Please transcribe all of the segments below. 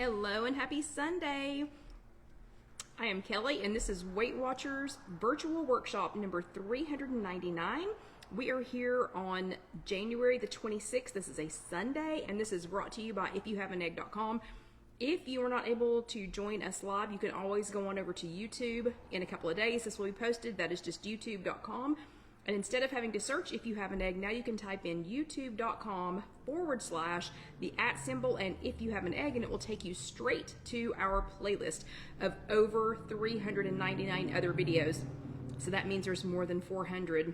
Hello and happy Sunday. I am Kelly and this is Weight Watchers virtual workshop number 399. We are here on January the 26th. This is a Sunday and this is brought to you by IfYouHaveAnEgg.com. If you are not able to join us live, you can always go on over to YouTube in a couple of days. This will be posted. That is just youtube.com. And instead of having to search If You Have an Egg, now you can type in youtube.com/the @ symbol and If You Have an Egg, and it will take you straight to our playlist of over 399 other videos. So that means there's more than 400.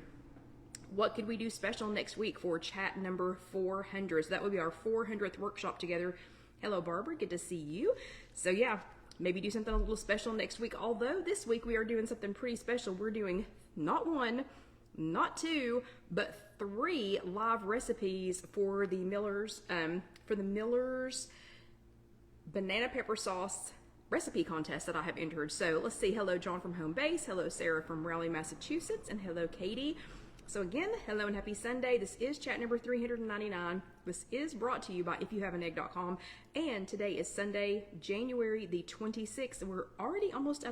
What could we do special next week for chat number 400? So that would be our 400th workshop together. Hello, Barbara. Good to see you. So yeah, maybe do something a little special next week. Although this week we are doing something pretty special. We're doing not one, not two, but 3 live recipes for the Miller's banana pepper sauce recipe contest that I have entered. So let's see. Hello, John from Home Base. Hello, Sarah from Raleigh, Massachusetts. And hello, Katie. So again, hello and happy Sunday. This is chat number 399. This is brought to you by IfYouHaveAnEgg.com. And today is Sunday, January the 26th. We're already almost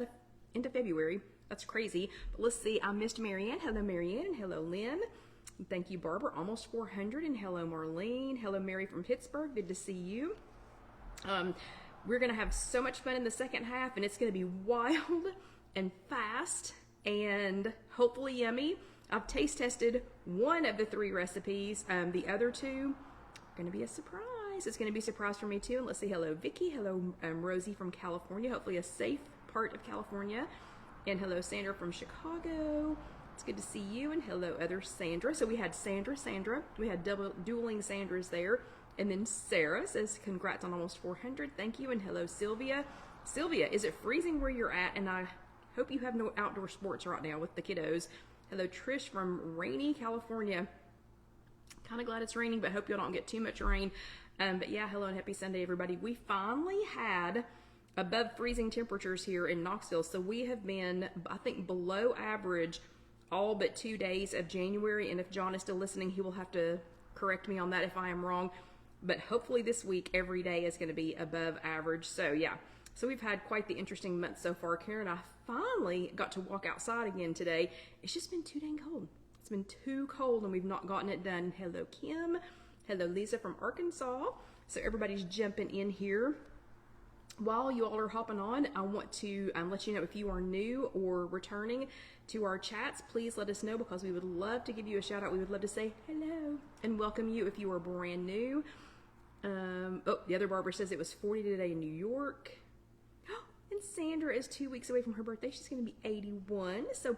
into February. That's crazy. But let's see. I missed Marianne. Hello, Marianne. And hello, Lynn. And thank you, Barbara. Almost 400. And hello, Marlene. Hello, Mary from Pittsburgh. Good to see you. We're going to have so much fun in the second half, and it's going to be wild and fast and hopefully yummy. I've taste tested one of the 3 recipes. The other 2 are going to be a surprise. It's going to be a surprise for me too. And let's see. Hello, Vicky. Hello, Rosie from California. Hopefully a safe part of California. And hello, Sandra from Chicago. It's good to see you. And hello, other Sandra. So we had Sandra. We had dueling Sandras there. And then Sarah says, congrats on almost 400. Thank you. And hello, Sylvia. Sylvia, is it freezing where you're at? And I hope you have no outdoor sports right now with the kiddos. Hello, Trish from rainy California. Kind of glad it's raining, but hope you don't get too much rain. But yeah, hello and happy Sunday, everybody. We finally had above freezing temperatures here in Knoxville. So we have been, I think, below average all but 2 days of January. And if John is still listening, he will have to correct me on that if I am wrong. But hopefully this week, every day is going to be above average. So yeah, so we've had quite the interesting month so far. Karen and I finally got to walk outside again today. It's just been too dang cold. It's been too cold and we've not gotten it done. Hello, Kim. Hello, Lisa from Arkansas. So everybody's jumping in here. While you all are hopping on, I want to let you know if you are new or returning to our chats, please let us know because we would love to give you a shout out. We would love to say hello and welcome you if you are brand new. Oh, the other Barbara says it was 40 today in New York. And Sandra is 2 weeks away from her birthday. She's going to be 81. So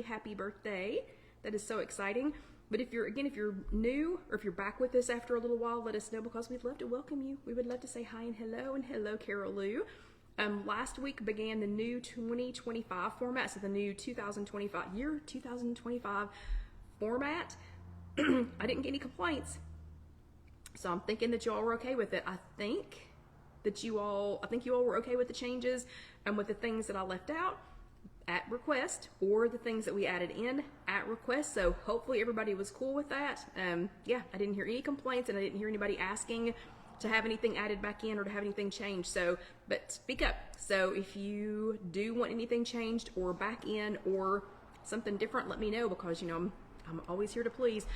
happy birthday. That is so exciting. But if you're new or if you're back with us after a little while, let us know because we'd love to welcome you. We would love to say hi and hello, Carol Lou. Last week began the new 2025 format. So the new 2025 format. I didn't get any complaints. So I'm thinking that you all were okay with it. I think you all were okay with the changes and with the things that I left out at request or the things that we added in at request. So hopefully everybody was cool with that. Yeah, I didn't hear any complaints and I didn't hear anybody asking to have anything added back in or to have anything changed. So, but speak up. So if you do want anything changed or back in or something different, let me know because, you know, I'm always here to please.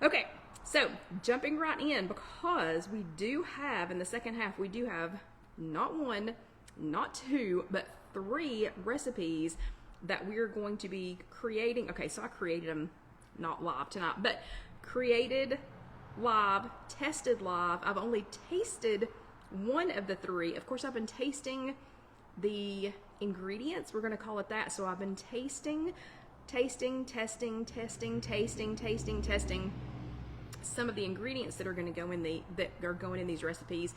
Okay. So jumping right in because we do have in the second half, we do have not 1, not 2, but 3 recipes that we're going to be creating. Okay, so I created them not live tonight, but created live, tested live. I've only tasted 1 of the 3. Of course, I've been tasting the ingredients. We're going to call it that. So I've been tasting some of the ingredients that are going to go in these recipes.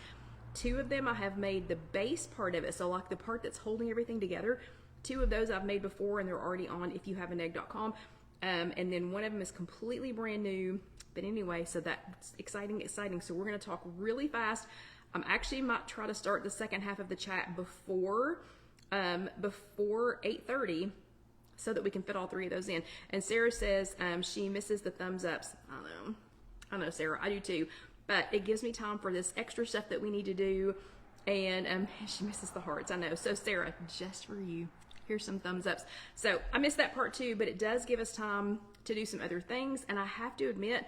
2 of them I have made the base part of it, so like the part that's holding everything together. 2 of those I've made before and they're already on IfYouHaveAnEgg.com. And then 1 of them is completely brand new. But anyway, so that's exciting. So we're going to talk really fast. I'm actually might try to start the second half of the chat before 8:30 so that we can fit all 3 of those in. And Sarah says she misses the thumbs ups. I know, Sarah, I do too. But it gives me time for this extra stuff that we need to do And she misses the hearts, I know. So Sarah, just for you, here's some thumbs ups. So I missed that part too, but it does give us time to do some other things. And I have to admit,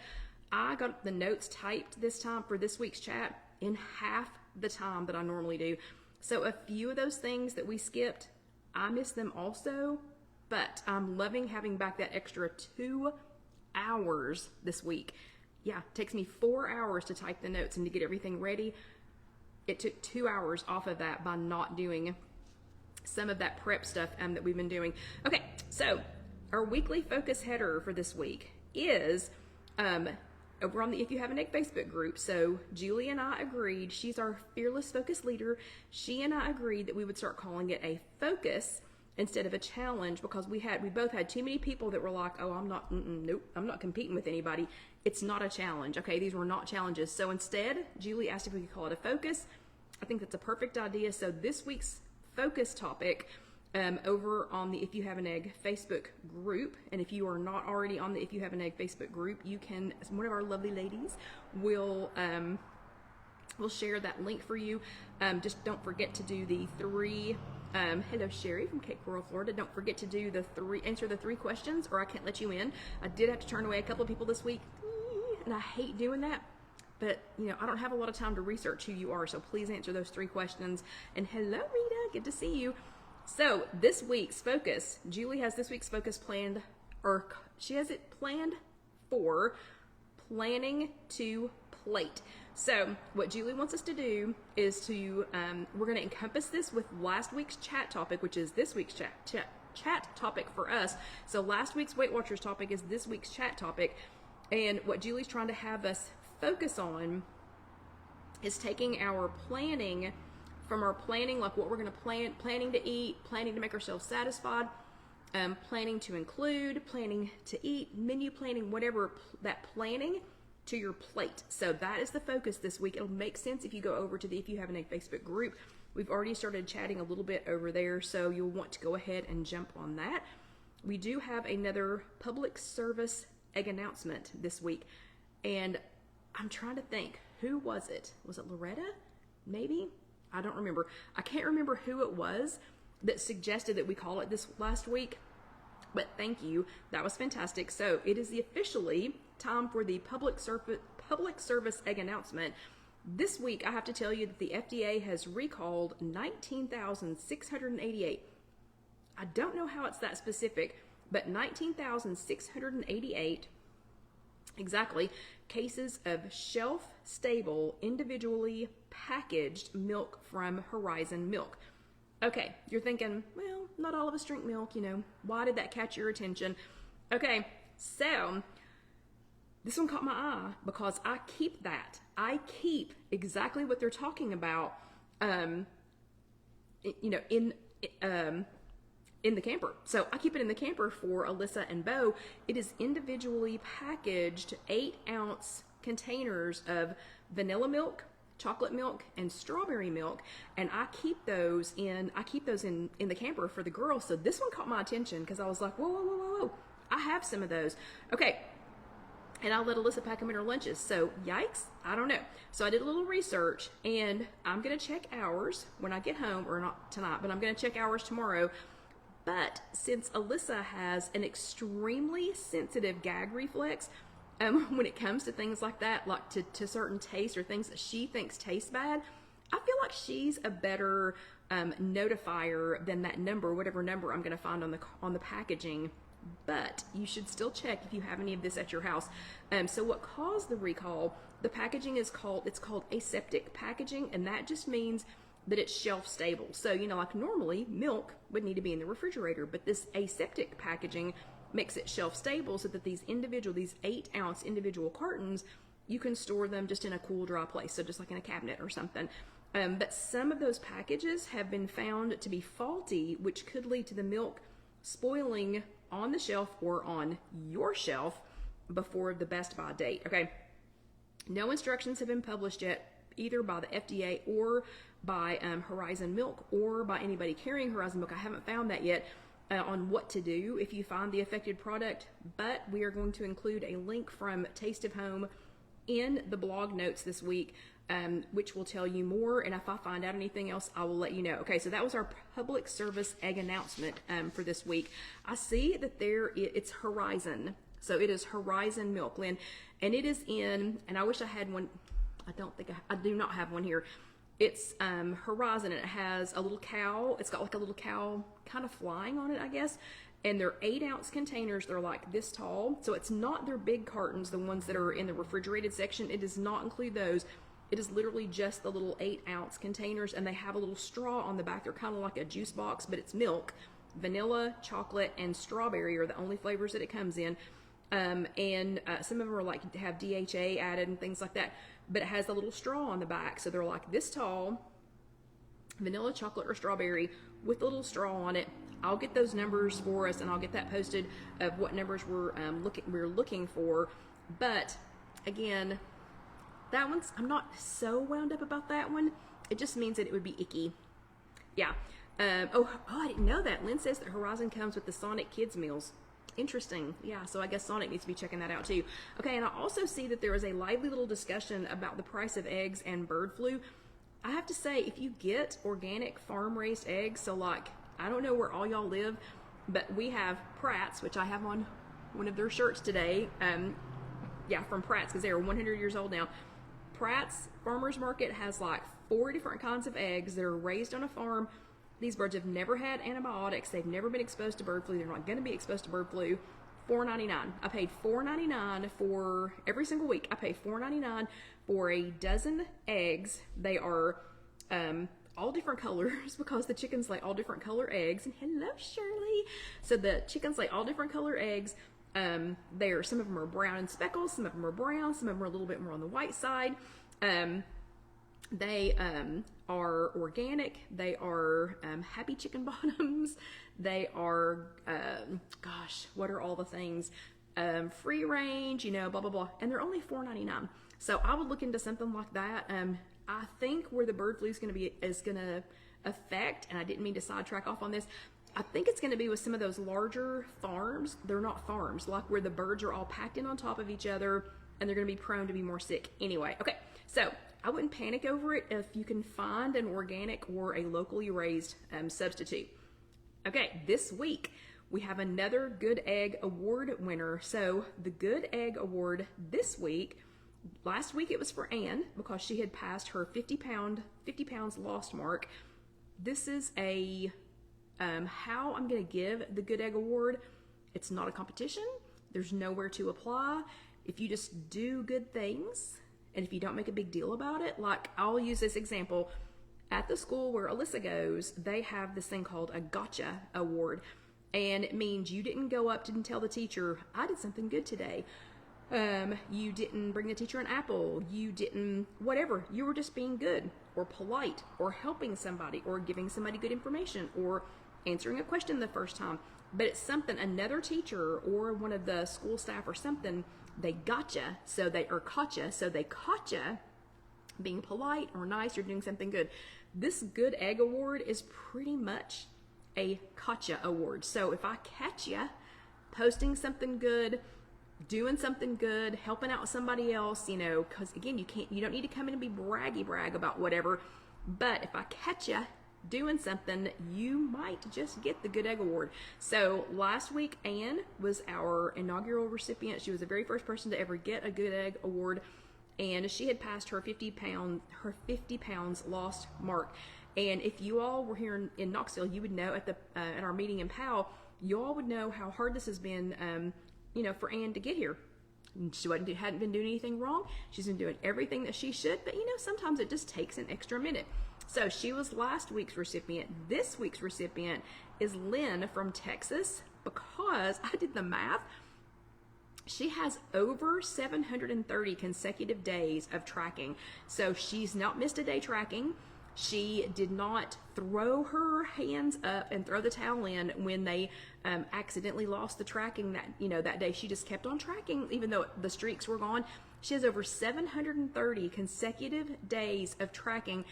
I got the notes typed this time for this week's chat in half the time that I normally do. So a few of those things that we skipped, I missed them also, but I'm loving having back that extra 2 hours this week. Yeah, it takes me 4 hours to type the notes and to get everything ready. It took 2 hours off of that by not doing some of that prep stuff that we've been doing. Okay, so our weekly focus header for this week is over on the If You Have an Egg Facebook group. So Julie and I agreed, she's our fearless focus leader. She and I agreed that we would start calling it a focus instead of a challenge, because we both had too many people that were like, oh, nope, I'm not competing with anybody. It's not a challenge. Okay, these were not challenges. So instead, Julie asked if we could call it a focus. I think that's a perfect idea. So this week's focus topic over on the If You Have an Egg Facebook group, and if you are not already on the If You Have an Egg Facebook group, you can, one of our lovely ladies will share that link for you. Just don't forget to do the 3 hello Sherry from Cape Coral, Florida. Don't forget to do answer the 3 questions, or I can't let you in. I did have to turn away a couple of people this week, and I hate doing that. But, I don't have a lot of time to research who you are, so please answer those 3 questions. And hello, Rita, good to see you. So this week's focus, Julie has this week's focus planned, or she has it planned for planning to plate. So what Julie wants us to do is to, we're going to encompass this with last week's chat topic, which is this week's chat topic for us. So last week's Weight Watchers topic is this week's chat topic. And what Julie's trying to have us focus on is taking our planning from our planning, like what we're going to planning to eat, planning to make ourselves satisfied, planning to include, planning to eat, menu planning, whatever, that planning to your plate. So that is the focus this week. It'll make sense if you go over to the If You Have an Egg Facebook group. We've already started chatting a little bit over there, so you'll want to go ahead and jump on that. We do have another public service egg announcement this week, and I'm trying to think, who was it? Was it Loretta? Maybe? I don't remember. I can't remember who it was that suggested that we call it this last week, but thank you. That was fantastic. So it is officially time for the public service egg announcement. This week, I have to tell you that the FDA has recalled 19,688. I don't know how it's that specific, but 19,688 exactly cases of shelf-stable, individually packaged milk from Horizon Milk. Okay, you're thinking, well, not all of us drink milk, why did that catch your attention? Okay, so this one caught my eye because I keep that. I keep exactly what they're talking about, in the camper. So I keep it in the camper for Alyssa and Bo. It is individually packaged 8-ounce containers of vanilla milk, chocolate milk, and strawberry milk, and I keep those in the camper for the girls. So this one caught my attention because I was like, whoa, I have some of those. Okay, and I'll let Alyssa pack them in her lunches. So yikes, I don't know. So I did a little research, and I'm gonna check ours when I get home, or not tonight, but I'm gonna check ours tomorrow. But since Alyssa has an extremely sensitive gag reflex, when it comes to things like that, like to certain tastes or things that she thinks taste bad, I feel like she's a better notifier than that number, whatever number I'm going to find on the packaging. But you should still check if you have any of this at your house. So what caused the recall? The packaging is called aseptic packaging, and that just means that it's shelf stable. So like normally milk would need to be in the refrigerator, but this aseptic packaging makes it shelf stable so that these 8-ounce individual cartons, you can store them just in a cool, dry place. So just like in a cabinet or something. But some of those packages have been found to be faulty, which could lead to the milk spoiling on the shelf or on your shelf before the best by date. Okay. No instructions have been published yet, either by the FDA or by Horizon Milk or by anybody carrying Horizon Milk. I haven't found that yet on what to do if you find the affected product, but we are going to include a link from Taste of Home in the blog notes this week which will tell you more. And if I find out anything else, I will let you know. Okay, so that was our public service egg announcement for this week. I see that it's Horizon. So it is Horizon milk, Lynn, and it is in, and I wish I had one. I do not have one here. It's Horizon, and it has a little cow. It's got like a little cow kind of flying on it, I guess. And they're 8-ounce containers. They're like this tall. So it's not their big cartons, the ones that are in the refrigerated section. It does not include those. It is literally just the little 8-ounce containers, and they have a little straw on the back. They're kind of like a juice box, but it's milk. Vanilla, chocolate, and strawberry are the only flavors that it comes in. And some of them are like have DHA added and things like that, but it has a little straw on the back. So they're like this tall, vanilla, chocolate, or strawberry with a little straw on it. I'll get those numbers for us, and I'll get that posted of what numbers we're looking for. But again, that one's, I'm not so wound up about that one. It just means that it would be icky. Yeah. Oh, I didn't know that. Lynn says that Horizon comes with the Sonic Kids meals. Interesting. Yeah, so I guess Sonic needs to be checking that out too. Okay, and I also see that there is a lively little discussion about the price of eggs and bird flu. I have to say, if you get organic farm-raised eggs, so like, I don't know where all y'all live, but we have Pratt's, which I have on one of their shirts today. Yeah, from Pratt's, because they are 100 years old now. Pratt's Farmers Market has like 4 different kinds of eggs that are raised on a farm. These birds have never had antibiotics. They've never been exposed to bird flu. They're not going to be exposed to bird flu. $4.99. I paid $4.99 for every single week. I pay $4.99 for a dozen eggs. They are all different colors because the chickens lay all different color eggs. And hello, Shirley. So the chickens lay all different color eggs. Some of them are brown and speckles. Some of them are brown. Some of them are a little bit more on the white side. They are organic. They are happy chicken bottoms. They are, gosh, what are all the things? Free range, blah, blah, blah. And they're only $4.99. So I would look into something like that. I think where the bird flu is going to affect, and I didn't mean to sidetrack off on this, I think it's going to be with some of those larger farms. They're not farms, like where the birds are all packed in on top of each other, and they're going to be prone to be more sick anyway. Okay, so I wouldn't panic over it if you can find an organic or a locally raised substitute. Okay, this week we have another Good Egg Award winner. So the Good Egg Award this week, last week it was for Anne because she had passed her 50 pounds lost mark. This is a how I'm going to give the Good Egg Award. It's not a competition. There's nowhere to apply. If you just do good things, and if you don't make a big deal about it, like I'll use this example. At the school where Alyssa goes, they have this thing called a gotcha award. And it means you didn't go up and tell the teacher, I did something good today. You didn't bring the teacher an apple. You didn't, whatever. You were just being good or polite or helping somebody or giving somebody good information or answering a question the first time. But it's something another teacher or one of the school staff or something, they gotcha, so they caught you being polite or nice or doing something good. This Good Egg Award is pretty much a gotcha award. So if I catch you posting something good, doing something good, helping out somebody else, because again, you don't need to come in and be brag about whatever. But if I catch you doing something, you might just get the Good Egg Award. So last week, Anne was our inaugural recipient. She was the very first person to ever get a Good Egg Award, and she had passed her 50 pounds lost mark. And if you all were here in Knoxville, you would know at our meeting in Powell, you all would know how hard this has been, for Anne to get here. She hadn't been doing anything wrong. She's been doing everything that she should, but sometimes it just takes an extra minute. So she was last week's recipient. This week's recipient is Lynn from Texas, because I did the math. She has over 730 consecutive days of tracking. So she's not missed a day tracking. She did not throw her hands up and throw the towel in when they accidentally lost the tracking that day. She just kept on tracking even though the streaks were gone. She has over 730 consecutive days of tracking.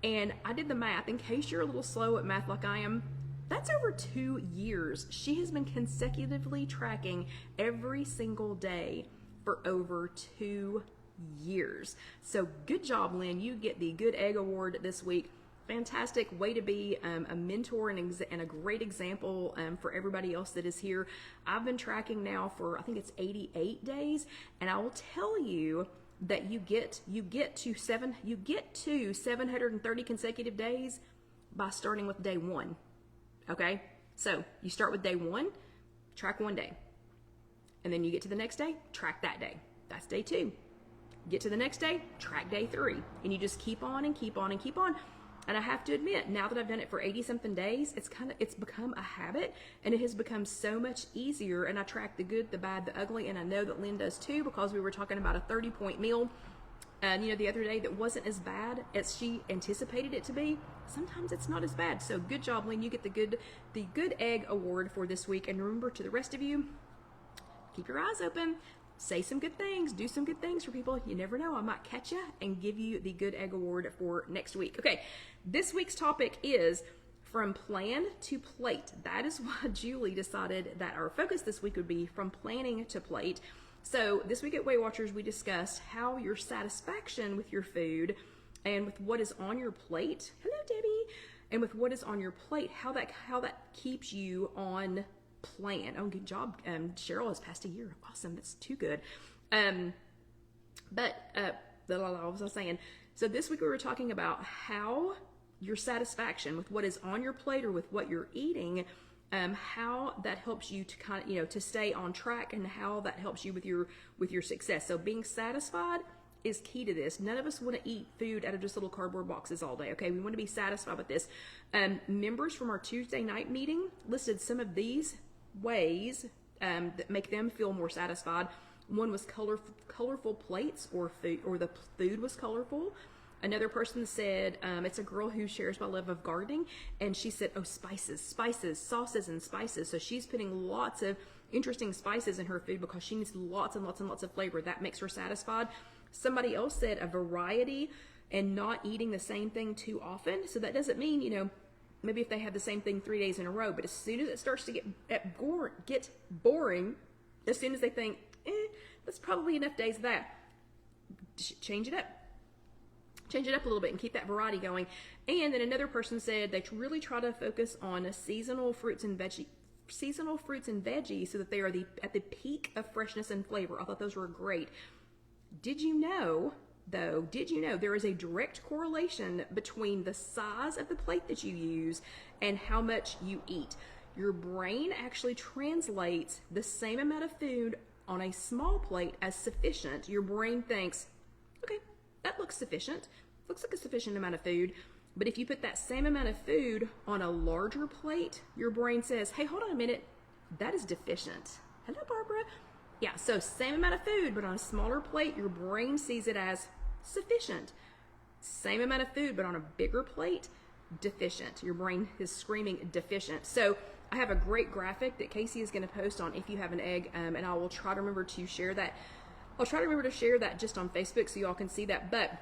And I did the math. In case you're a little slow at math like I am, that's over 2 years. She has been consecutively tracking every single day for over 2 years. So good job, Lynn. You get the Good Egg Award this week. Fantastic way to be a mentor and a great example for everybody else that is here. I've been tracking now for, I think it's 88 days, and I will tell you that you get to 730 consecutive days by starting with day 1. Okay, so you start with day 1, track 1 day, and then you get to the next day, track that day. That's day 2. Get to the next day, track day 3, and you just keep on and keep on and keep on. And I have to admit, now that I've done it for 80 something days, it's become a habit, and it has become so much easier. And I track the good, the bad, the ugly, and I know that Lynn does too, because we were talking about a 30-point meal, the other day that wasn't as bad as she anticipated it to be. Sometimes it's not as bad. So good job, Lynn. You get the Good Egg Award for this week. And remember, to the rest of you, keep your eyes open. Say some good things, do some good things for people. You never know, I might catch you and give you the Good Egg Award for next week. Okay, this week's topic is from plan to plate. That is why Julie decided that our focus this week would be from planning to plate. So this week at Weight Watchers, we discussed how your satisfaction with your food and with what is on your plate, hello Debbie, and with what is on your plate, how that keeps you on plan. Oh, good job. Cheryl has passed a year. Awesome. That's too good. What was I saying? So this week we were talking about how your satisfaction with what is on your plate or with what you're eating, how that helps you to kind of, to stay on track, and how that helps you with your success. So being satisfied is key to this. None of us want to eat food out of just little cardboard boxes all day. Okay. We want to be satisfied with this. Members from our Tuesday night meeting listed some of these ways that make them feel more satisfied. One was colorful plates, or food, or the food was colorful. Another person said, it's a girl who shares my love of gardening, and she said, oh, spices, sauces and spices. So she's putting lots of interesting spices in her food because she needs lots and lots and lots of flavor. That makes her satisfied. Somebody else said a variety and not eating the same thing too often. So that doesn't mean, maybe if they have the same thing 3 days in a row, but as soon as it starts to get boring, as soon as they think, that's probably enough days of that, change it up a little bit and keep that variety going. And then another person said they really try to focus on seasonal fruits and veggies so that they are at the peak of freshness and flavor. I thought those were great. Did you know there is a direct correlation between the size of the plate that you use and how much you eat? Your brain actually translates the same amount of food on a small plate as sufficient. Your brain thinks, okay, that looks sufficient. Looks like a sufficient amount of food. But if you put that same amount of food on a larger plate, your brain says, hey, hold on a minute, that is deficient. Hello, Barbara. Yeah, so same amount of food, but on a smaller plate, your brain sees it as sufficient. Same amount of food, but on a bigger plate, deficient. Your brain is screaming deficient. So I have a great graphic that Casey is going to post on If You Have an Egg, and I will try to remember to share that. I'll try to remember to share that just on Facebook so y'all can see that, but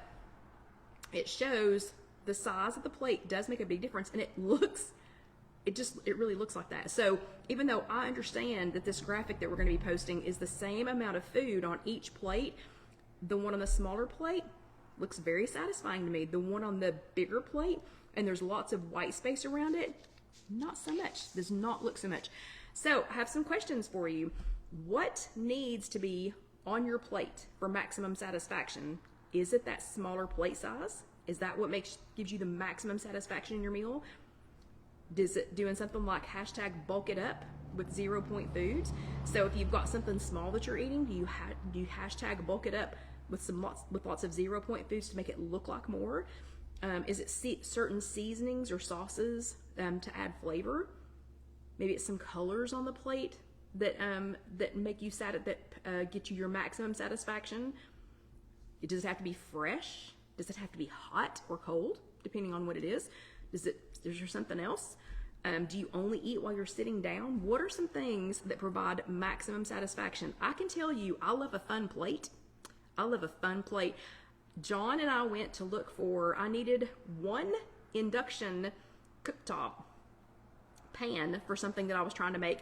it shows the size of the plate does make a big difference, and it really looks like that. So even though I understand that this graphic that we're going to be posting is the same amount of food on each plate, the one on the smaller plate looks very satisfying to me. The one on the bigger plate, and there's lots of white space around it, not so much. Does not look so much. So I have some questions for you. What needs to be on your plate for maximum satisfaction? Is it that smaller plate size? Is that what gives you the maximum satisfaction in your meal? Does it doing something like hashtag bulk it up with 0 point foods? So if you've got something small that you're eating, do you hashtag bulk it up with lots of 0 point foods to make it look like more? Is it certain seasonings or sauces to add flavor? Maybe it's some colors on the plate that make you get you your maximum satisfaction. Does it have to be fresh? Does it have to be hot or cold, depending on what it is? Is there something else? Do you only eat while you're sitting down? What are some things that provide maximum satisfaction? I can tell you, I love a fun plate. John and I went to look I needed one induction cooktop pan for something that I was trying to make.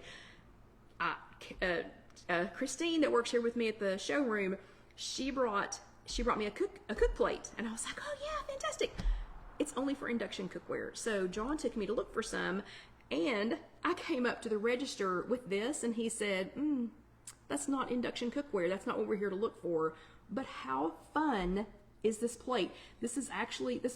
Christine that works here with me at the showroom, she brought she brought me a cook plate, and I was like, oh yeah, fantastic. It's only for induction cookware. So John took me to look for some, and I came up to the register with this, and he said, that's not induction cookware. That's not what we're here to look for. But how fun is this plate? This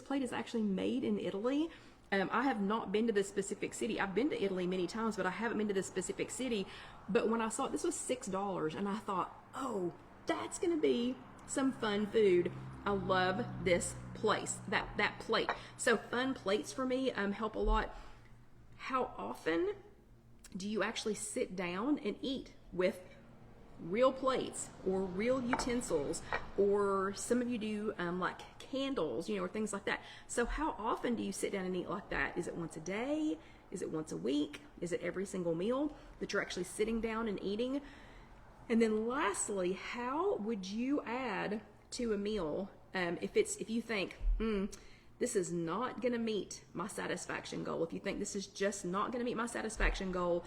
plate is actually made in Italy. I have not been to this specific city. I've been to Italy many times, but I haven't been to this specific city. But when I saw it, this was $6, and I thought, oh, that's gonna be some fun food. I love this place, that plate. So fun plates for me help a lot. How often do you actually sit down and eat with real plates or real utensils, or some of you do like candles, or things like that? So how often do you sit down and eat like that? Is it once a day? Is it once a week? Is it every single meal that you're actually sitting down and eating? And then lastly, how would you add to a meal if you think, this is not going to meet my satisfaction goal? If you think this is just not going to meet my satisfaction goal,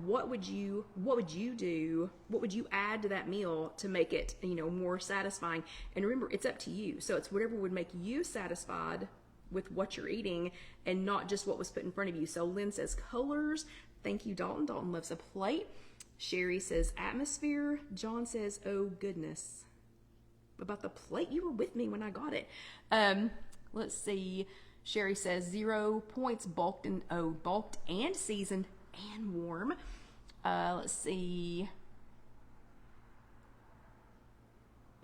what would you do? What would you add to that meal to make it, more satisfying? And remember, it's up to you. So it's whatever would make you satisfied with what you're eating, and not just what was put in front of you. So Lynn says colors. Thank you, Dalton. Dalton loves a plate. Sherry says atmosphere. John says, oh goodness. About the plate, you were with me when I got it. Let's see. Sherry says 0 points, bulked and seasoned and warm. Let's see.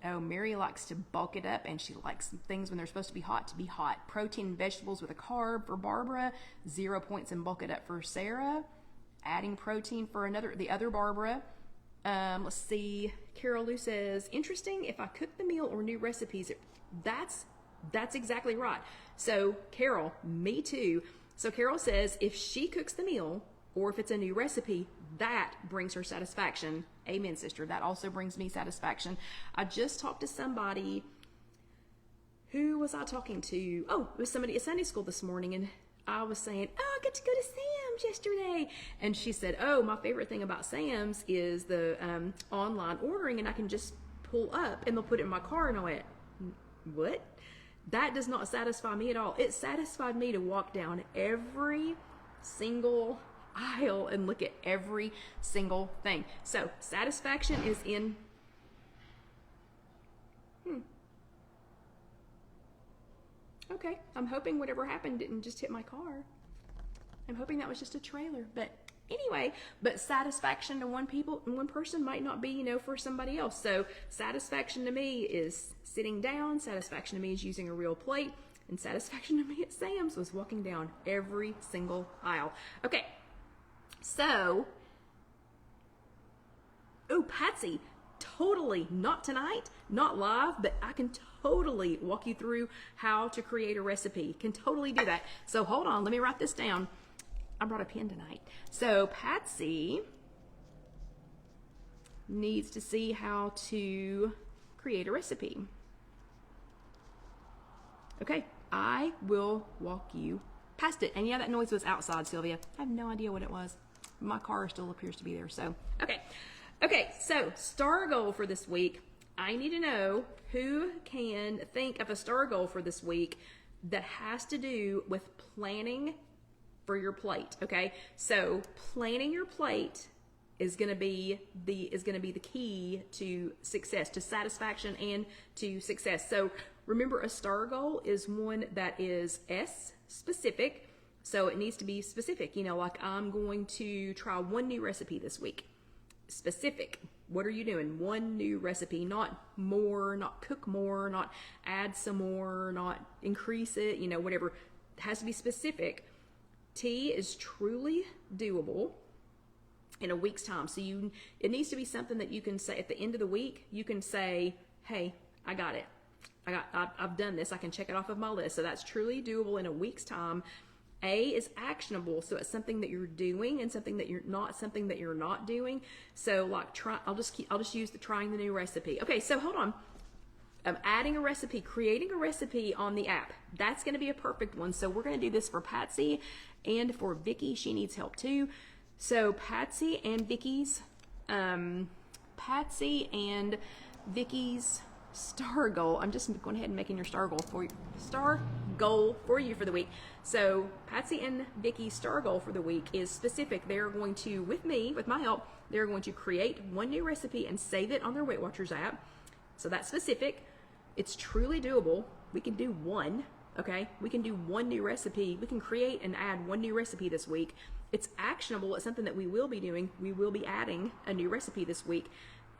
Oh, Mary likes to bulk it up, and she likes things when they're supposed to be hot to be hot. Protein and vegetables with a carb for Barbara. 0 points and bulk it up for Sarah. Adding protein for the other Barbara. Let's see. Carol Lou says, interesting. If I cook the meal or new recipes, that's exactly right. So Carol, me too. So Carol says if she cooks the meal or if it's a new recipe, that brings her satisfaction. Amen, sister. That also brings me satisfaction. I just talked to somebody. Who was I talking to? Oh, it was somebody at Sunday school this morning, and I was saying, oh, I got to go to Sam's yesterday. And she said, oh, my favorite thing about Sam's is the online ordering, and I can just pull up and they'll put it in my car. And I went, what? That does not satisfy me at all. It satisfied me to walk down every single aisle and look at every single thing. So satisfaction is in okay, I'm hoping whatever happened didn't just hit my car. I'm hoping that was just a trailer. But anyway, but satisfaction to one person might not be, for somebody else. So satisfaction to me is sitting down. Satisfaction to me is using a real plate. And satisfaction to me at Sam's was walking down every single aisle. Okay, so, Patsy, totally, not tonight, not live, but I can totally walk you through how to create a recipe. Can totally do that. So hold on, let me write this down. I brought a pen tonight. So Patsy needs to see how to create a recipe. Okay, I will walk you past it. And yeah, that noise was outside, Sylvia. I have no idea what it was. My car still appears to be there. So, okay. So star goal for this week. I need to know who can think of a star goal for this week that has to do with planning for your plate. Okay. So planning your plate is going to be the key to success, to satisfaction, and to success. So remember, a star goal is one that is specific. So it needs to be specific, like I'm going to try one new recipe this week. Specific. What are you doing? One new recipe, not more, not cook more, not add some more, not increase it, whatever. It has to be specific. T is truly doable in a week's time. So it needs to be something that you can say at the end of the week. You can say, hey, I got it. I've done this. I can check it off of my list. So that's truly doable in a week's time. A is actionable, so it's something that you're doing and something that you're not doing. So like I'll just use the trying the new recipe. Okay, so hold on. Adding a recipe, creating a recipe on the app. That's going to be a perfect one. So we're going to do this for Patsy and for Vicky. She needs help too. So Patsy and Vicky's star goal. I'm just going ahead and making your star goal for you for the week. So Patsy and Vicky's star goal for the week is specific. They're going to, with me, with my help, they're going to create one new recipe and save it on their Weight Watchers app. So that's specific. It's truly doable. We can do one, okay? We can do one new recipe. We can create and add one new recipe this week. It's actionable. It's something that we will be doing. We will be adding a new recipe this week.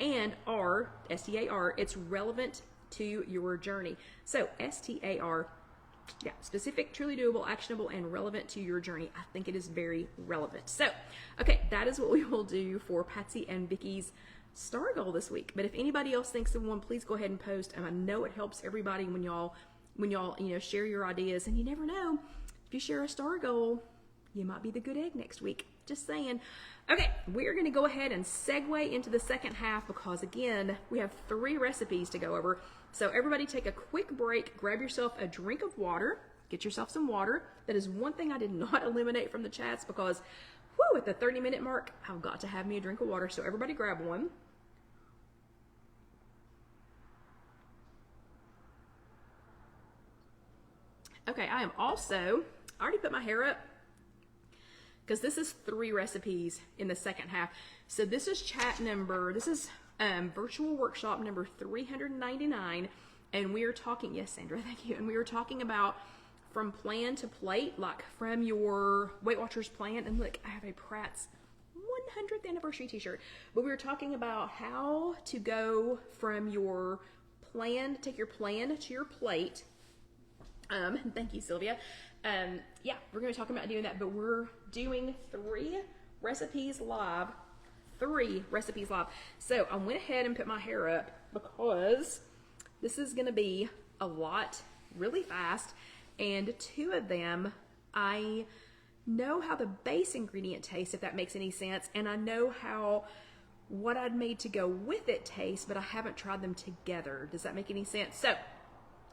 And R, S-T-A-R, it's relevant to your journey. So S-T-A-R, yeah, specific, truly doable, actionable, and relevant to your journey. I think it is very relevant. So, okay, that is what we will do for Patsy and Vicky's star goal this week. But if anybody else thinks of one, please go ahead and post. And I know it helps everybody when y'all share your ideas. And you never know, if you share a star goal, you might be the good egg next week. Just saying. Okay, we're going to go ahead and segue into the second half because, again, we have 3 recipes to go over. So everybody take a quick break, grab yourself a drink of water, get yourself some water. That is one thing I did not eliminate from the chats because, whoo, at the 30-minute mark, I've got to have me a drink of water. So everybody grab one. Okay, I already put my hair up because this is 3 recipes in the second half. So this is virtual workshop number 399. And we are talking, yes, Sandra, thank you. And we were talking about from plan to plate, like from your Weight Watchers plan. And look, I have a Pratt's 100th anniversary t-shirt. But we were talking about how to go from your plan, take your plan to your plate. Thank you, Sylvia. Yeah, we're going to be talking about doing that, but we're doing 3 recipes live. 3 recipes live. So I went ahead and put my hair up because this is going to be a lot really fast. And 2 of them, I know how the base ingredient tastes, if that makes any sense. And I know how what I'd made to go with it tastes, but I haven't tried them together. Does that make any sense? So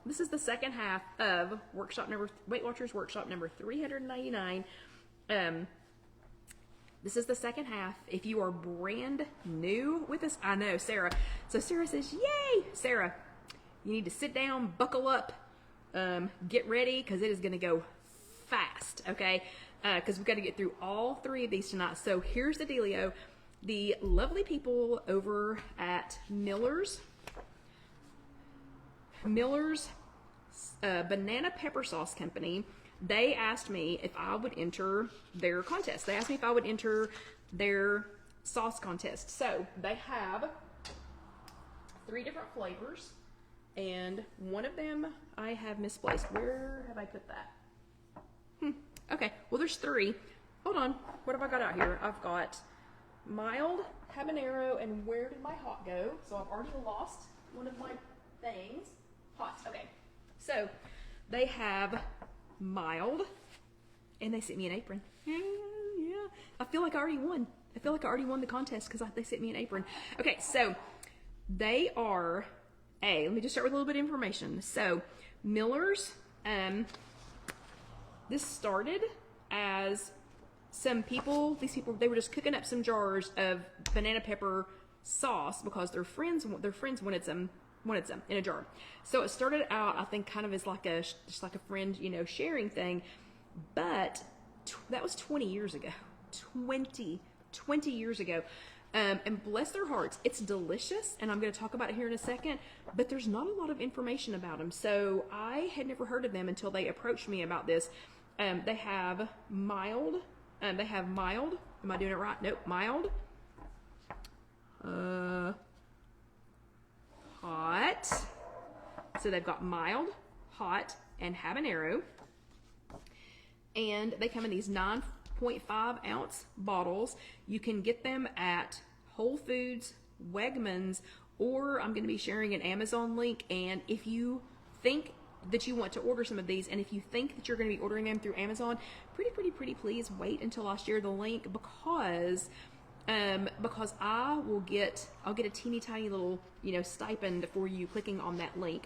this is the second half of Weight Watchers workshop number 399. This is the second half. If you are brand new with us, I know, Sarah. So Sarah says, yay! Sarah, you need to sit down, buckle up, get ready, because it is going to go fast, okay? Because we've got to get through all 3 of these tonight. So here's the dealio. The lovely people over at Miller's Banana Pepper Sauce Company, they asked me if I would enter their contest. They asked me if I would enter their sauce contest. So they have 3 different flavors, and one of them I have misplaced. Where have I put that? Okay, well there's 3. Hold on, what have I got out here? I've got mild, habanero, and where did my hot go? So I've already lost one of my things. Hot, okay. So they have mild, and they sent me an apron. Yeah. I feel like I already won. I feel like I already won the contest because they sent me an apron. Okay, so they are let me just start with a little bit of information. So Miller's, this started as these people, they were just cooking up some jars of banana pepper sauce because their friends wanted some in a jar. So it started out, I think, kind of as just like a friend, sharing thing. But that was 20 years ago. 20 years ago. And bless their hearts, it's delicious, and I'm going to talk about it here in a second, but there's not a lot of information about them. So I had never heard of them until they approached me about this. They have mild. Am I doing it right? Nope. Mild. Hot. So they've got mild, hot, and habanero. And they come in these 9.5 ounce bottles. You can get them at Whole Foods, Wegmans, or I'm going to be sharing an Amazon link. And if you think that you want to order some of these, and if you think that you're going to be ordering them through Amazon, pretty please wait until I share the link, because I'll get a teeny tiny little stipend for you clicking on that link.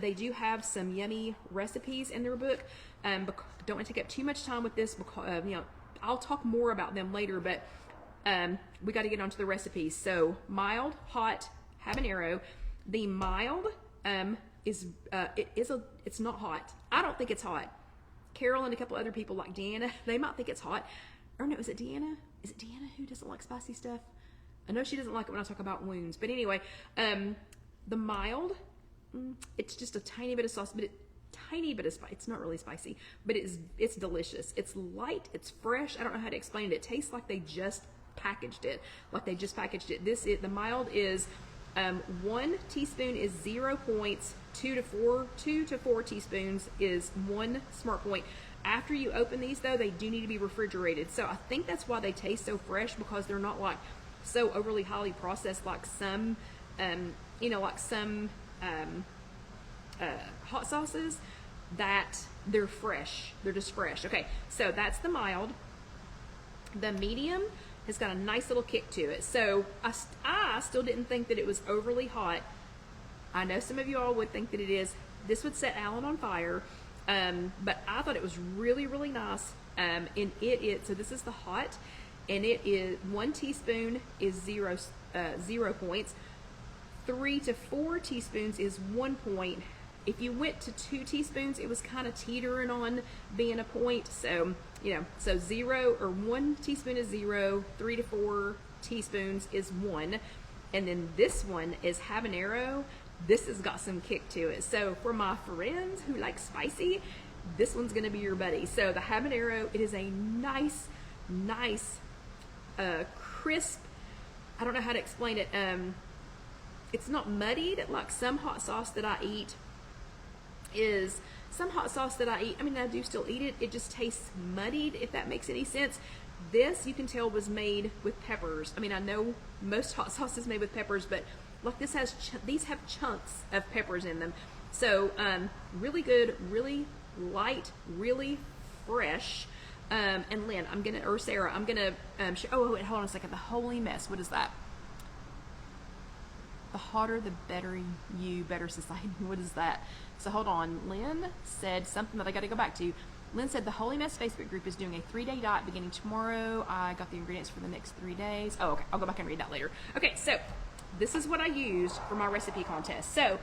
They do have some yummy recipes in their book. Don't want to take up too much time with this because I'll talk more about them later, but we got to get onto the recipes. So mild, hot, habanero. The mild it's not hot. I don't think it's hot. Carol and a couple other people like Deanna, they might think it's hot. Or no, is it Deanna? Is it Deanna who doesn't like spicy stuff? I know she doesn't like it when I talk about wounds. But anyway, the mild, it's just a tiny bit of sauce, but tiny bit of spice. It's not really spicy, but it's delicious. It's light, it's fresh. I don't know how to explain it. It tastes like they just packaged it. The mild is 1 teaspoon is 0 points, 2 to 4 teaspoons is 1 smart point. After you open these though, they do need to be refrigerated. So I think that's why they taste so fresh, because they're not like so overly highly processed like some, hot sauces, that they're fresh. They're just fresh. Okay, so that's the mild. The medium has got a nice little kick to it. So I still didn't think that it was overly hot. I know some of you all would think that it is. This would set Alan on fire, but I thought it was really, really nice. So this is the hot, and it is 1 teaspoon is 0 points. 3 to 4 teaspoons is 1 point. If you went to 2 teaspoons, it was kind of teetering on being a point. So, so 1 teaspoon is 0, 3 to 4 teaspoons is 1. And then this one is habanero. This has got some kick to it. So for my friends who like spicy, this one's gonna be your buddy. So the habanero, it is a nice, crisp, I don't know how to explain it. It's not muddied like some hot sauce that I eat is. Some hot sauce that I eat, I mean, I do still eat it. It just tastes muddied, if that makes any sense. This, you can tell, was made with peppers. I mean, I know most hot sauce is made with peppers, but like these have chunks of peppers in them. So really good, really light, really fresh. And Lynn, Sarah, I'm gonna oh wait, hold on a second. The holy mess. What is that? The hotter, the better better society. What is that? So hold on. Lynn said something that I got to go back to. Lynn said the Holy Mess Facebook group is doing a 3-day diet beginning tomorrow. I got the ingredients for the next 3 days. Oh, okay. I'll go back and read that later. Okay, so this is what I used for my recipe contest. So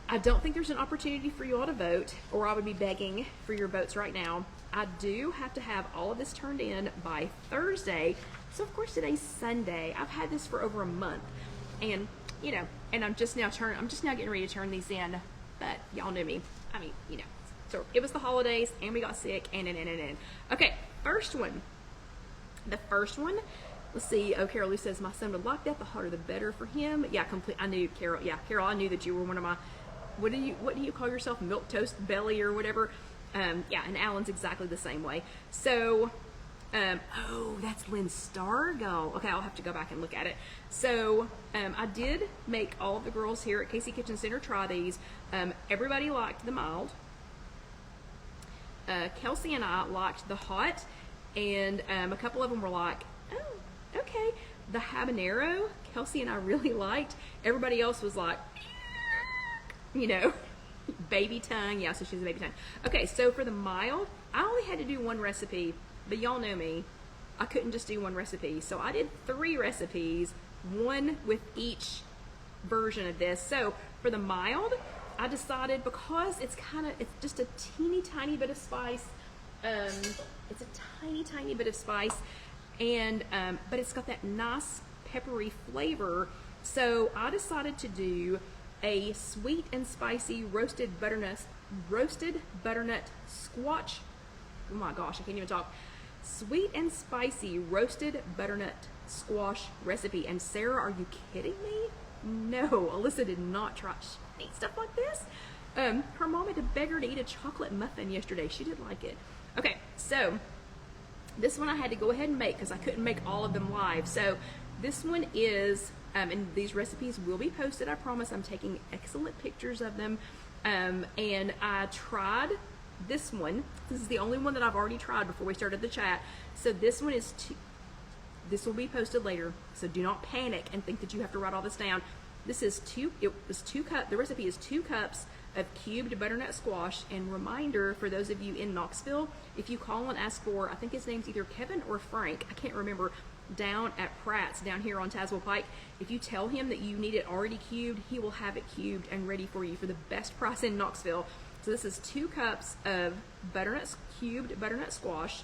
I don't think there's an opportunity for you all to vote, or I would be begging for your votes right now. I do have to have all of this turned in by Thursday. So of course today's Sunday. I've had this for over a month, and and I'm just now getting ready to turn these in. But y'all knew me. I mean, So it was the holidays, and we got sick, and. Okay, first one. The first one. Let's see. Oh, Carol Lou says my son would like that. The hotter, the better for him. Yeah, I knew Carol. Yeah, Carol. I knew that you were one of my. What do you call yourself? Milk toast belly or whatever. Yeah, and Alan's exactly the same way. So. Oh, that's Lynn Stargo. Okay, I'll have to go back and look at it. So, I did make all of the girls here at Casey Kitchen Center try these. Everybody liked the mild. Kelsey and I liked the hot, and a couple of them were like, oh, okay. The habanero, Kelsey and I really liked. Everybody else was like, baby tongue. Yeah, so she's a baby tongue. Okay, so for the mild, I only had to do one recipe. But y'all know me, I couldn't just do one recipe. So I did 3 recipes, one with each version of this. So for the mild, I decided, because it's just a teeny tiny bit of spice. It's a tiny bit of spice, and but it's got that nice peppery flavor. So I decided to do a sweet and spicy roasted butternut squash. Oh my gosh, I can't even talk. Sweet and spicy roasted butternut squash recipe. And Sarah, are you kidding me? No, Alyssa did not try eat stuff like this. Her mom had to beg her to eat a chocolate muffin yesterday. She did like it. Okay, so this one I had to go ahead and make because I couldn't make all of them live. So this one is, and these recipes will be posted, I promise. I'm taking excellent pictures of them. And I tried this one. This is the only one that I've already tried before we started the chat. So this one is this will be posted later, so do not panic and think that you have to write all this down. This is 2 cups. The recipe is 2 cups of cubed butternut squash. And reminder for those of you in Knoxville, if you call and ask for, I think his name's either Kevin or Frank, I can't remember, down at Pratt's down here on Tazewell Pike. If you tell him that you need it already cubed, he will have it cubed and ready for you for the best price in Knoxville. So this is 2 cups of cubed butternut squash,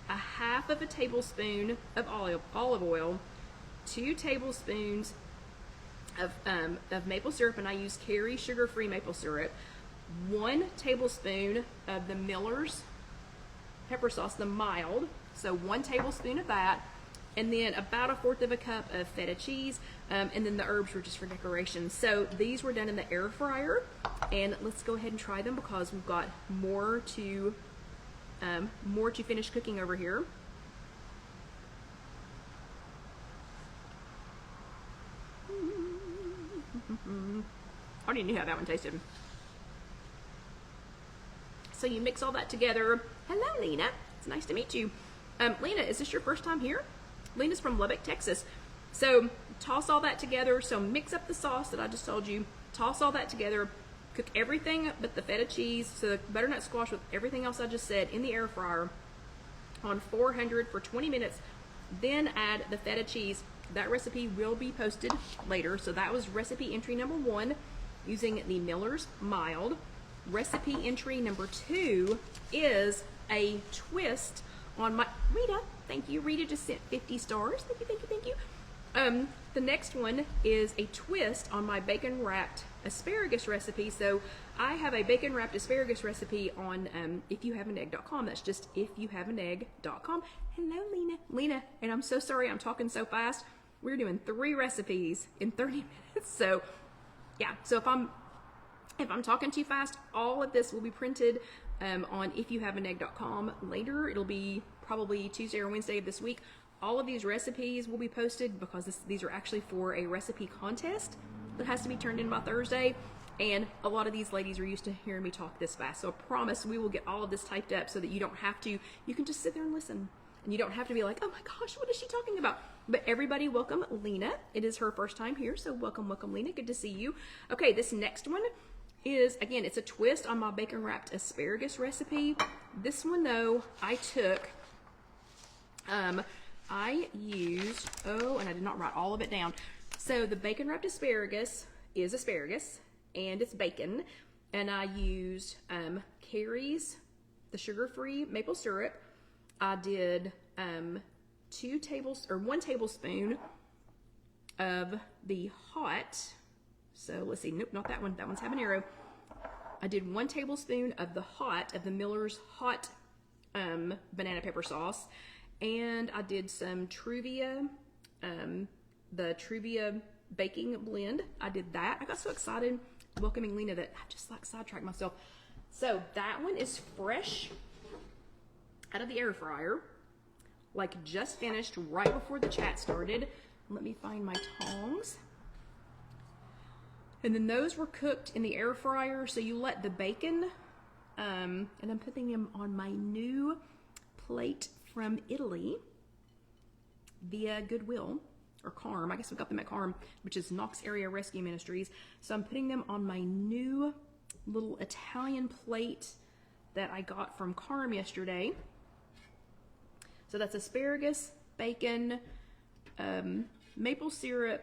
a half of a tablespoon of olive oil, 2 tablespoons of maple syrup, and I use Carrie sugar-free maple syrup, 1 tablespoon of the Miller's pepper sauce, the mild, so 1 tablespoon of that, and then about 1/4 cup of feta cheese, and then the herbs were just for decoration. So these were done in the air fryer, and let's go ahead and try them because we've got more to finish cooking over here. I already knew how that one tasted. So you mix all that together. Hello, Lena. It's nice to meet you. Lena, is this your first time here? Lena's from Lubbock, Texas. So toss all that together. So mix up the sauce that I just told you. Toss all that together. Cook everything but the feta cheese, so the butternut squash with everything else I just said, in the air fryer on 400 for 20 minutes. Then add the feta cheese. That recipe will be posted later. So that was recipe entry number 1 using the Miller's mild. Recipe entry number 2 is a twist on my Rita. Thank you. Rita just sent 50 stars. Thank you, thank you, thank you. The next one is a twist on my bacon wrapped asparagus recipe. So I have a bacon wrapped asparagus recipe on IfYouHaveAnEgg.com. That's just IfYouHaveAnEgg.com. Hello, Lena. Lena, and I'm so sorry I'm talking so fast. We're doing 3 recipes in 30 minutes. So yeah, so if I'm talking too fast, all of this will be printed on IfYouHaveAnEgg.com later. It'll be probably Tuesday or Wednesday of this week. All of these recipes will be posted because these are actually for a recipe contest that has to be turned in by Thursday. And a lot of these ladies are used to hearing me talk this fast. So I promise we will get all of this typed up so that you don't have to, you can just sit there and listen. And you don't have to be like, oh my gosh, what is she talking about? But everybody, welcome Lena. It is her first time here, so welcome, welcome Lena. Good to see you. Okay, this next one is, again, it's a twist on my bacon wrapped asparagus recipe. This one though, I took, I used, and I did not write all of it down. So the bacon wrapped asparagus is asparagus and it's bacon. And I used Carrie's, the sugar-free maple syrup. I did 1 tablespoon of the hot, so let's see, nope, not that one. That one's habanero. I did 1 tablespoon of the Miller's hot banana pepper sauce. And I did some Truvia, the Truvia baking blend. I did that. I got so excited welcoming Lena that I just like sidetracked myself. So that one is fresh out of the air fryer, like just finished right before the chat started. Let me find my tongs. And then those were cooked in the air fryer. So you let the bacon, and I'm putting them on my new plate from Italy via Goodwill, or Carm. I guess we got them at Carm, which is Knox Area Rescue Ministries. So I'm putting them on my new little Italian plate that I got from Carm yesterday. So that's asparagus, bacon, maple syrup.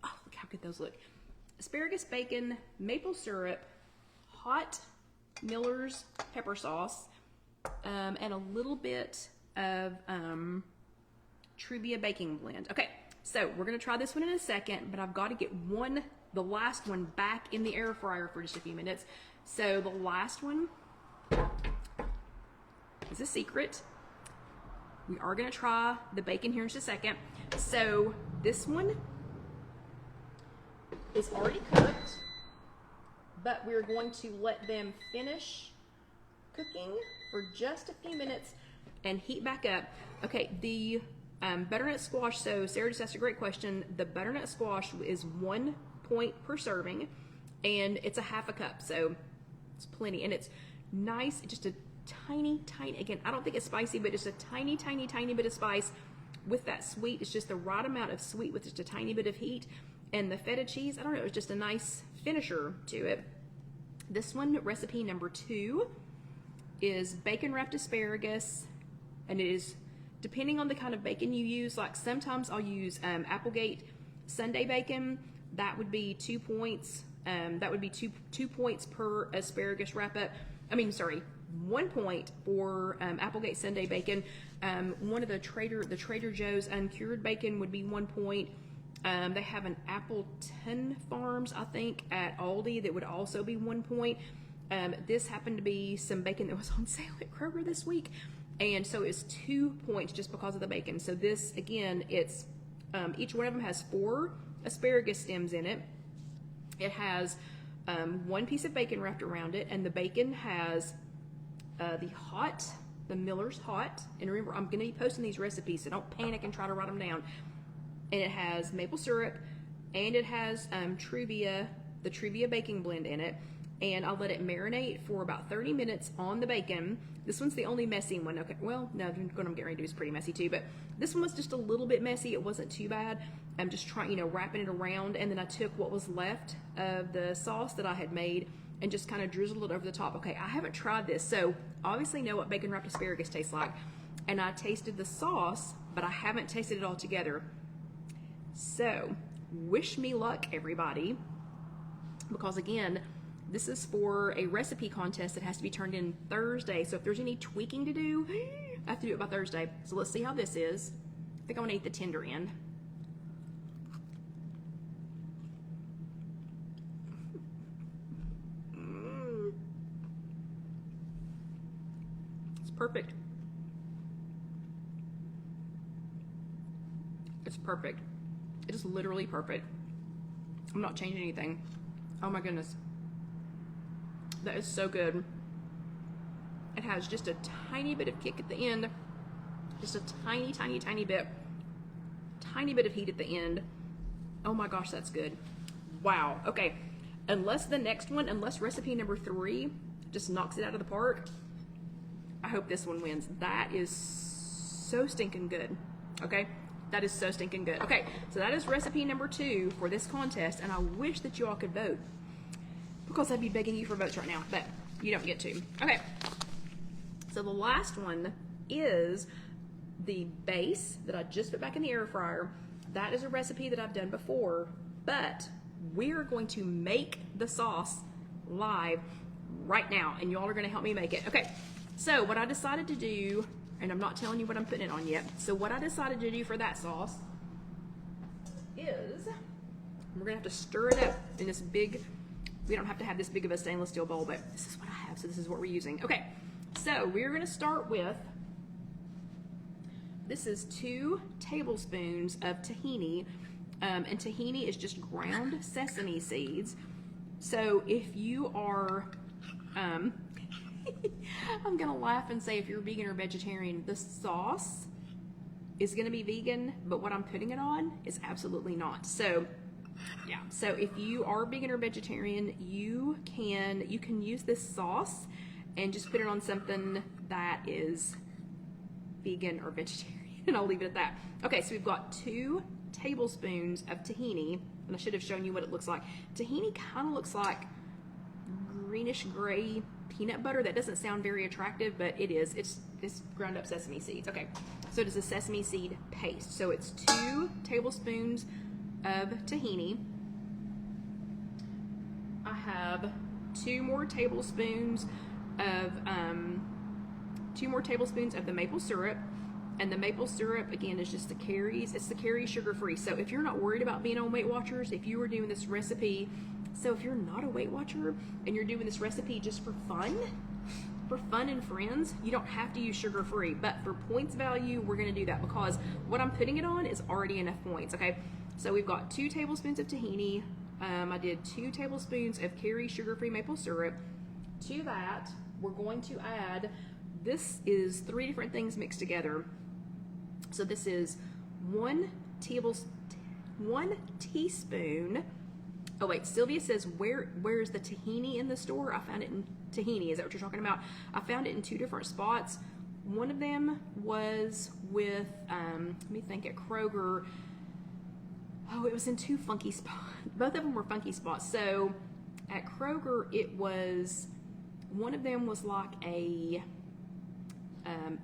Oh, look how good those look. Asparagus, bacon, maple syrup, hot Miller's pepper sauce, and a little bit of Truvia baking blend. Okay, so we're gonna try this one in a second, but I've got to get the last one back in the air fryer for just a few minutes. So the last one is a secret. We are gonna try the bacon here in just a second. So this one is already cooked, but we're going to let them finish cooking for just a few minutes and heat back up. Okay, the butternut squash, so Sarah just asked a great question. The butternut squash is 1 point per serving, and it's a half a cup, so it's plenty. And it's nice, just a tiny, again, I don't think it's spicy, but just a tiny bit of spice with that sweet. It's just the right amount of sweet with just a tiny bit of heat. And the feta cheese, I don't know, it's just a nice finisher to it. This one, recipe number 2, is bacon wrapped asparagus, and it is depending on the kind of bacon you use, like sometimes I'll use Applegate Sunday bacon. That would be 2 points. That would be two points per asparagus wrap up. I mean, sorry, 1 point for Applegate Sunday bacon. One of the Trader Joe's uncured bacon would be 1 point. They have an Appleton Farms, I think, at Aldi that would also be 1 point. This happened to be some bacon that was on sale at Kroger this week, and so it's 2 points just because of the bacon. So this, again, it's each one of them has 4 asparagus stems in it. It has 1 piece of bacon wrapped around it, and the bacon has the Miller's Hot. And remember, I'm going to be posting these recipes, so don't panic and try to write them down. And it has maple syrup, and it has Truvia, the Truvia baking blend in it. And I'll let it marinate for about 30 minutes on the bacon. This one's the only messy one. Okay, well, no, what I'm getting ready to do is pretty messy too, but this one was just a little bit messy. It wasn't too bad. I'm just trying, wrapping it around, and then I took what was left of the sauce that I had made and just kind of drizzled it over the top. Okay, I haven't tried this, so obviously know what bacon wrapped asparagus tastes like. And I tasted the sauce, but I haven't tasted it all together. So, wish me luck, everybody, because again, this is for a recipe contest that has to be turned in Thursday. So if there's any tweaking to do, I have to do it by Thursday. So let's see how this is. I think I want to eat the tender end. It's perfect. It's perfect. It is literally perfect. I'm not changing anything. Oh my goodness. That is so good. It has just a tiny bit of kick at the end. Just a tiny, tiny, tiny bit. Tiny bit of heat at the end. Oh my gosh, that's good. Wow. Okay. Unless recipe number 3 just knocks it out of the park, I hope this one wins. That is so stinking good. Okay? That is so stinking good. Okay, so that is recipe number 2 for this contest, and I wish that you all could vote, because I'd be begging you for votes right now, but you don't get to. Okay, so the last one is the base that I just put back in the air fryer. That is a recipe that I've done before, but we're going to make the sauce live right now, and y'all are going to help me make it. Okay, so what I decided to do, and I'm not telling you what I'm putting it on yet, so what I decided to do for that sauce is we're going to have to stir it up in this big, we don't have to have this big of a stainless steel bowl, but this is what I have, so this is what we're using. Okay, so we're going to start with, this is 2 tablespoons of tahini, and tahini is just ground sesame seeds. So if you are, I'm gonna laugh and say if you're vegan or vegetarian, the sauce is gonna be vegan, but what I'm putting it on is absolutely not. So yeah, so if you are vegan or vegetarian, you can use this sauce and just put it on something that is vegan or vegetarian, and I'll leave it at that. Okay, so we've got 2 tablespoons of tahini, and I should have shown you what it looks like. Tahini kind of looks like greenish gray peanut butter. That doesn't sound very attractive, but it is. It's ground up sesame seeds. Okay, so it is a sesame seed paste. So it's 2 tablespoons of tahini. I have 2 more tablespoons of the maple syrup. And the maple syrup, again, is just the Carrie's. It's the Carrie sugar-free. So if you're not worried about being on Weight Watchers, if you were doing this recipe, so if you're not a Weight Watcher and you're doing this recipe just for fun and friends, you don't have to use sugar-free. But for points value, we're going to do that because what I'm putting it on is already enough points, okay? So we've got 2 tablespoons of tahini. I did 2 tablespoons of Carrie sugar-free maple syrup. To that, we're going to add, this is 3 different things mixed together. So this is 1 teaspoon. Oh wait, Sylvia says, where's the tahini in the store? I found it in tahini. Is that what you're talking about? I found it in 2 different spots. One of them was with, let me think, at Kroger. Oh, it was in 2 funky spots. Both of them were funky spots. So at Kroger, it was, one of them was like a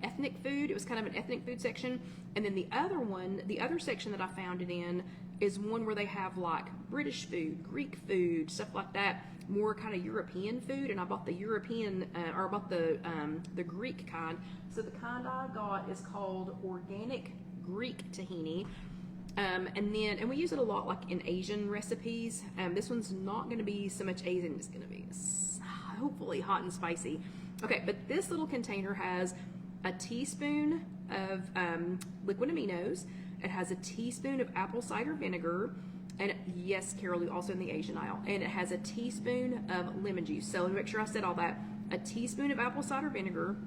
ethnic food. It was kind of an ethnic food section. And then the other one, the other section that I found it in is one where they have like British food, Greek food, stuff like that, more kind of European food. And I bought the European, or I bought the Greek kind. So the kind I got is called organic Greek tahini. And we use it a lot like in Asian recipes. This one's not going to be so much Asian, it's going to be hopefully hot and spicy. Okay, but this little container has a teaspoon of liquid aminos. It has a teaspoon of apple cider vinegar. And yes, Carol, also in the Asian aisle. And it has a teaspoon of lemon juice. So let me make sure I said all that. A teaspoon of apple cider vinegar.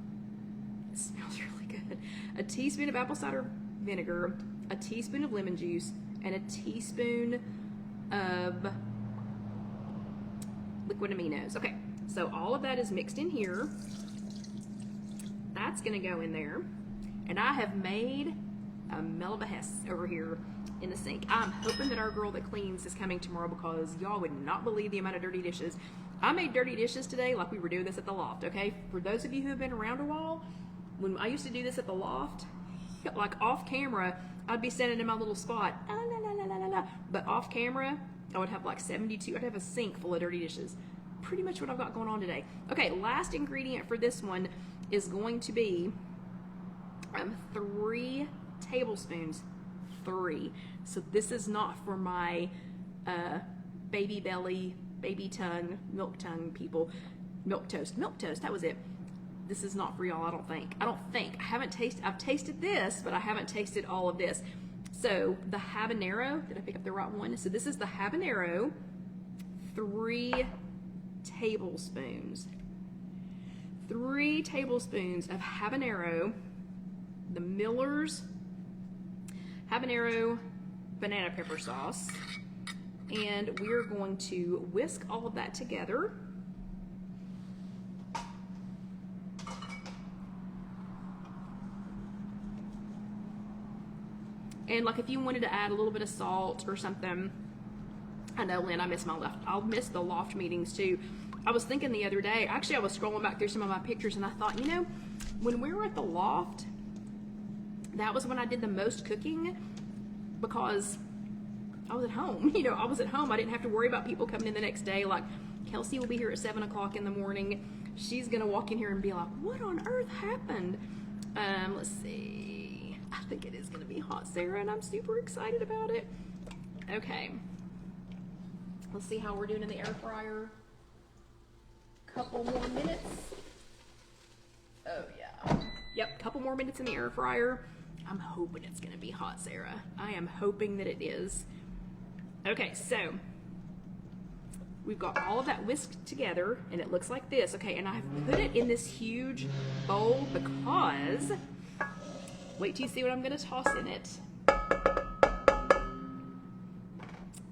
It smells really good. A teaspoon of apple cider vinegar, a teaspoon of lemon juice, and a teaspoon of liquid aminos. Okay, so all of that is mixed in here. That's gonna go in there. And I have made a mess over here in the sink. I'm hoping that our girl that cleans is coming tomorrow, because y'all would not believe the amount of dirty dishes. I made dirty dishes today like we were doing this at the loft, okay? For those of you who have been around a while, when I used to do this at the loft, like off camera, I'd be standing in my little spot, but off camera, I would have like 72, I'd have a sink full of dirty dishes. Pretty much what I've got going on today. Okay, last ingredient for this one is going to be 3 tablespoons. 3. So this is not for my baby belly, baby tongue, milk tongue people. Milk toast, that was it. This is not for y'all, I don't think. I've tasted this, but I haven't tasted all of this. So the habanero, did I pick up the right one? So this is the habanero, 3 tablespoons. 3 tablespoons of habanero, the Miller's habanero banana pepper sauce. And we're going to whisk all of that together. And like if you wanted to add a little bit of salt or something, I know, Lynn, I'll miss the loft meetings too. I was thinking the other day, actually I was scrolling back through some of my pictures and I thought, you know, when we were at the loft, that was when I did the most cooking, because I was at home. You know, I was at home. I didn't have to worry about people coming in the next day. Like, Kelsey will be here at 7 o'clock in the morning. She's going to walk in here and be like, what on earth happened? Let's see. I think it is going to be hot, Sarah, and I'm super excited about it. Okay. Let's see how we're doing in the air fryer. Couple more minutes. Oh, yeah. Yep, couple more minutes in the air fryer. I'm hoping it's going to be hot, Sarah. I am hoping that it is. Okay, so we've got all of that whisked together, and it looks like this. Okay, and I've put it in this huge bowl because, wait till you see what I'm going to toss in it.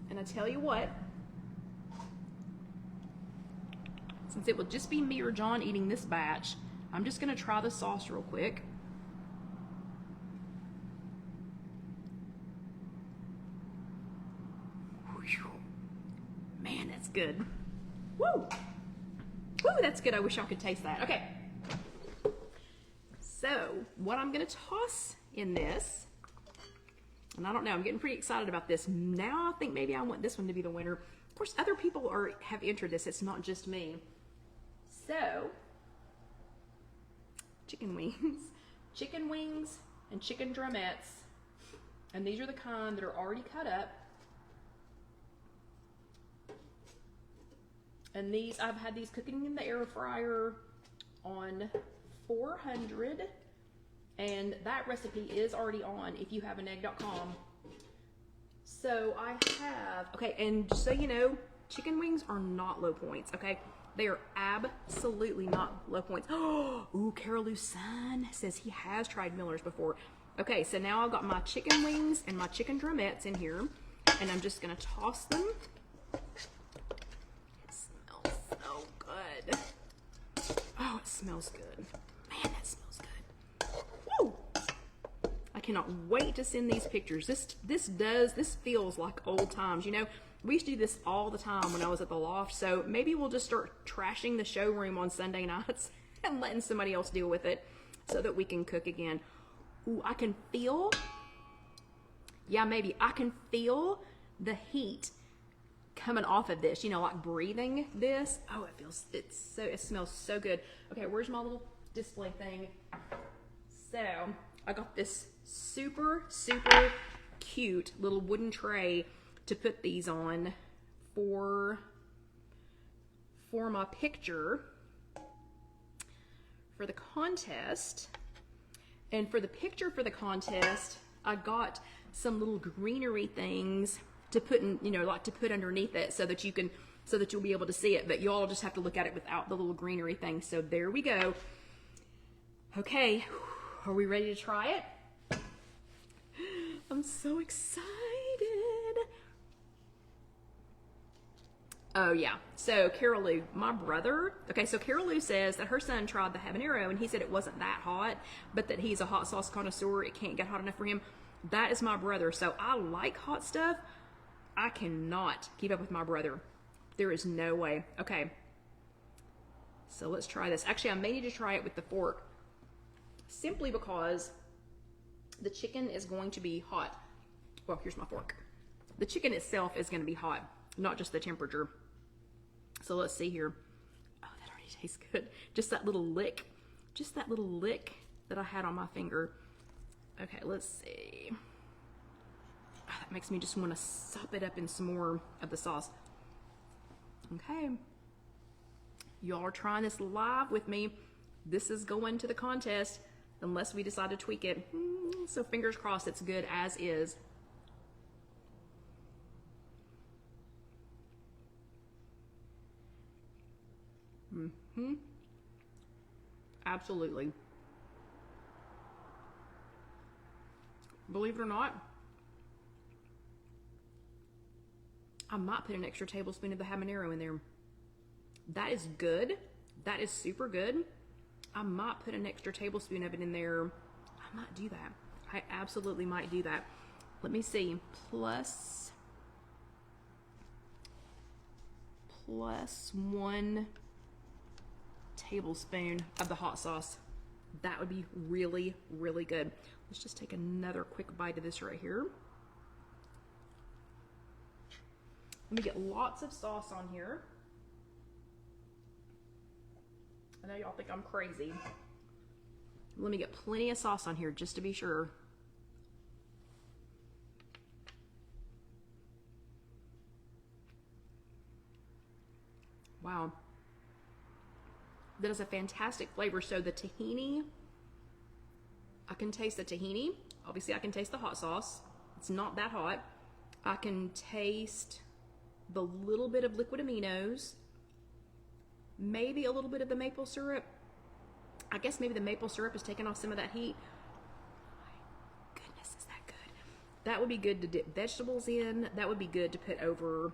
And I tell you what, since it will just be me or John eating this batch, I'm just going to try the sauce real quick. Man, that's good. Woo! Woo, that's good. I wish y'all could taste that. Okay. So, what I'm going to toss in this, and I don't know, I'm getting pretty excited about this. Now I think maybe I want this one to be the winner. Of course, other people have entered this. It's not just me. So, chicken wings. Chicken wings and chicken drumettes. And these are the kind that are already cut up. And these, I've had these cooking in the air fryer on 400, and that recipe is already on IfYouHaveAnEgg.com. So I have, okay, and just so you know, chicken wings are not low points, okay? They are absolutely not low points. Ooh, Carol Lou's son says he has tried Miller's before. Okay, so now I've got my chicken wings and my chicken drumettes in here, and I'm just gonna toss them. Oh, it smells good. Man, that smells good. Woo! I cannot wait to send these pictures. This feels like old times. You know, we used to do this all the time when I was at the loft, so maybe we'll just start trashing the showroom on Sunday nights and letting somebody else deal with it. so that we can cook again. Ooh, I can feel, yeah, maybe I can feel the heat coming off of this, you know, like breathing this. Oh, it smells so good. Okay, where's my little display thing? So I got this super cute little wooden tray to put these on for my picture for the contest. And for the picture for the contest, I got some little greenery things to put in, you know, like to put underneath it so that you'll be able to see it, but you all just have to look at it without the little greenery thing. So there we go. Okay, are we ready to try it? I'm so excited. Oh yeah, so Carol Lou, my brother, okay, so Carol Lou says that her son tried the habanero and he said it wasn't that hot, but that he's a hot sauce connoisseur, it can't get hot enough for him. That is my brother, so I like hot stuff. I cannot keep up with my brother. There is no way. Okay, so let's try this. Actually, I may need to try it with the fork, simply because the chicken is going to be hot. Well, here's my fork. The chicken itself is going to be hot, not just the temperature. So let's see here. Oh, that already tastes good. Just that little lick that I had on my finger. Okay, let's see. Oh, that makes me just want to sop it up in some more of the sauce. Okay. Y'all are trying this live with me. This is going to the contest unless we decide to tweak it. So fingers crossed it's good as is. Absolutely. Believe it or not, I might put an extra tablespoon of the habanero in there. That is good. That is super good. I might put an extra tablespoon of it in there. I might do that. I absolutely might do that. Let me see. Plus 1 tablespoon of the hot sauce. That would be really good. Let's just take another quick bite of this right here. Let me get lots of sauce on here. I know y'all think I'm crazy. Let me get plenty of sauce on here just to be sure. Wow. That is a fantastic flavor. So the tahini, I can taste the tahini. Obviously I can taste the hot sauce. It's not that hot. I can taste the little bit of liquid aminos, maybe a little bit of the maple syrup. I guess maybe the maple syrup is taking off some of that heat. My goodness, is that good? That would be good to dip vegetables in. That would be good to put over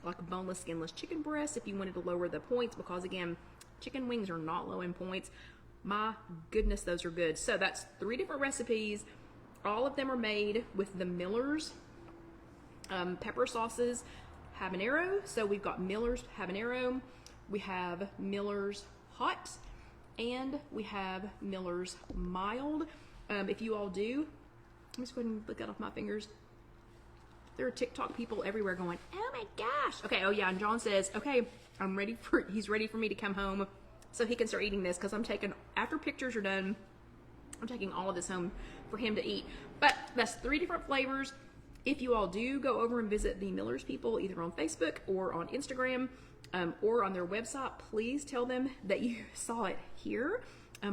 like a boneless, skinless chicken breast if you wanted to lower the points, because again, chicken wings are not low in points. My goodness, those are good. So that's 3 different recipes. All of them are made with the Miller's pepper sauces habanero. So we've got Miller's habanero, we have Miller's hot, and we have Miller's mild. If you all do, let me just go ahead and lick that off my fingers. There are TikTok people everywhere going, oh my gosh. Okay, oh yeah, and John says, okay, he's ready for me to come home so he can start eating this, because I'm taking, after pictures are done, I'm taking all of this home for him to eat. But that's 3 different flavors. If you all do go over and visit the Miller's people, either on Facebook or on Instagram, or on their website, please tell them that you saw it here,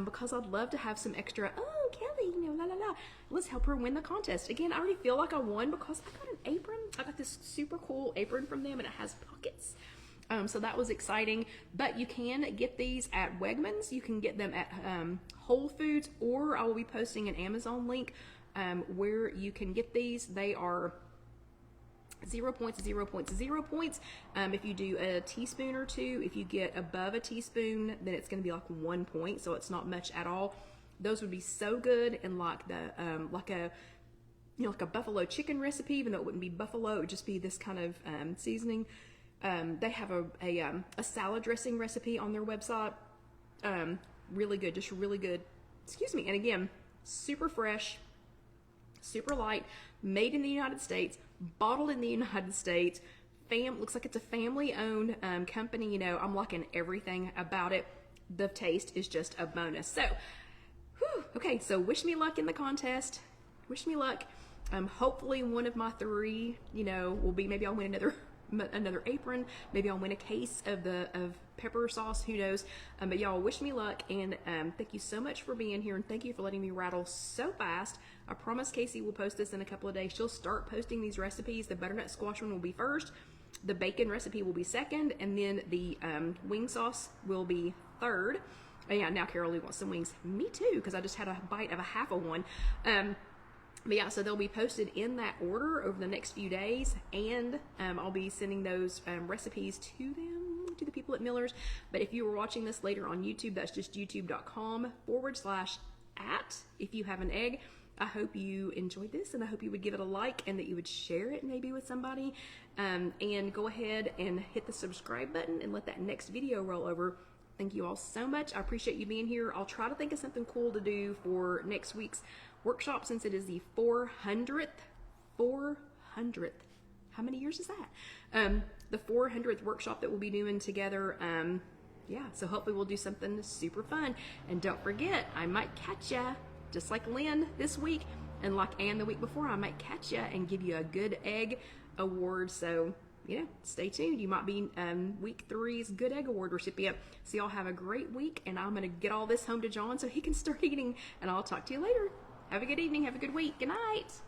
because I'd love to have some extra, oh, Kelly, you know, la la la. Let's help her win the contest. Again, I already feel like I won because I got an apron. I got this super cool apron from them and it has pockets. So that was exciting. But you can get these at Wegmans. You can get them at Whole Foods, or I will be posting an Amazon link where you can get these. They are 0 points, 0 points, 0 points. If you do a teaspoon or 2, if you get above a teaspoon, then it's going to be like 1 point, so it's not much at all. Those would be so good in like the like a buffalo chicken recipe, even though it wouldn't be buffalo, it would just be this kind of seasoning. They have a salad dressing recipe on their website. Really good, just really good excuse me, and again, super fresh, super light, made in the United States, bottled in the United States. Looks like it's a family-owned company. You know, I'm liking everything about it. The taste is just a bonus. So, whew, okay, so wish me luck in the contest. Wish me luck. Hopefully one of my 3, you know, will be, maybe I'll win another apron. Maybe I'll win a case of pepper sauce. Who knows? But y'all, wish me luck, and thank you so much for being here, and thank you for letting me rattle so fast. I promise Casey will post this in a couple of days. She'll start posting these recipes. The butternut squash one will be first. The bacon recipe will be second, and then the wing sauce will be third. And yeah, now Carol Lee wants some wings. Me too, because I just had a bite of a half of one. But yeah, so they'll be posted in that order over the next few days, and I'll be sending those recipes to the people at Miller's. But if you were watching this later on YouTube, that's just youtube.com/@IfYouHaveAnEgg. I hope you enjoyed this, and I hope you would give it a like, and that you would share it maybe with somebody, and go ahead and hit the subscribe button and let that next video roll over. Thank you all so much. I appreciate you being here. I'll try to think of something cool to do for next week's workshop, since it is the 400th. How many years is that? The 400th workshop that we'll be doing together. Yeah, so hopefully we'll do something super fun. And don't forget, I might catch ya, just like Lynn this week, and like Ann the week before, I might catch ya and give you a good egg award. So, you know, stay tuned. You might be week 3's Good Egg Award recipient. So y'all have a great week, and I'm going to get all this home to John so he can start eating, and I'll talk to you later. Have a good evening. Have a good week. Good night.